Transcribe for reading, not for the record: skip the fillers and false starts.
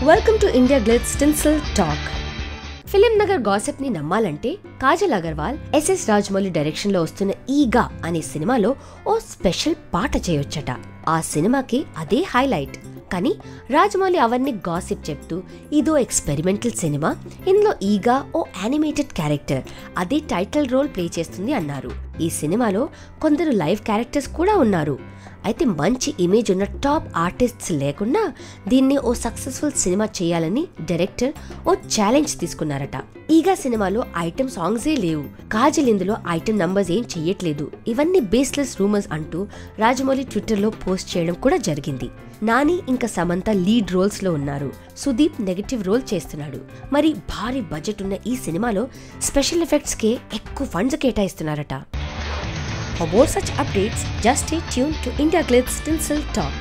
Welcome to India glitz tinsel talk. Film Nagar gossip ని నమ్మాలంటే Kajal Aggarwal SS Rajamouli direction లో వస్తున్న ఈగా అనే సినిమాలో ఓ స్పెషల్ పాట చేయొచ్చట. ఆ సినిమాకి అదే హైలైట్. కానీ రాజమౌళి అవన్నీ గాసిప్ చెప్తూ ఇదో ఎక్స్పెరిమెంటల్ సినిమా, ఇందులో ఈగా ఓ యానిమేటెడ్ క్యారెక్టర్ అదే టైటిల్ రోల్ ప్లే చేస్తుంది అన్నారు. ఈ సినిమాలో కొందరు లైవ్ క్యారెక్టర్స్ కూడా ఉన్నారు. అయితే మంచి ఇమేజ్ ఉన్న టాప్ ఆర్టిస్ట్స్ లేకుండా దీన్ని ఓ సక్సెస్ఫుల్ సినిమా చేయాలని డైరెక్టర్ ఓ ఛాలెంజ్ తీసుకున్నారట. ఈగా సినిమాలో ఐటమ్ సాంగ్సే లేవు, కాజల్ ఇందులో ఐటమ్ నంబర్స్ ఏం చెయ్యట్లేదు, ఇవన్నీ బేస్లెస్ రూమర్స్ అంటూ రాజమౌళి ట్విట్టర్ లో పోస్ట్ చేయడం కూడా జరిగింది. నాని ఇంకా సమంత లీడ్ రోల్స్ లో ఉన్నారు. సుదీప్ నెగటివ్ రోల్ చేస్తున్నాడు. మరి భారీ బడ్జెట్ ఉన్న ఈ సినిమాలో స్పెషల్ ఎఫెక్ట్స్ కే ఎక్కువ funds కేటాయిస్తున్నారట. For more such updates, just stay tuned to India Glitz Tinsel Talk.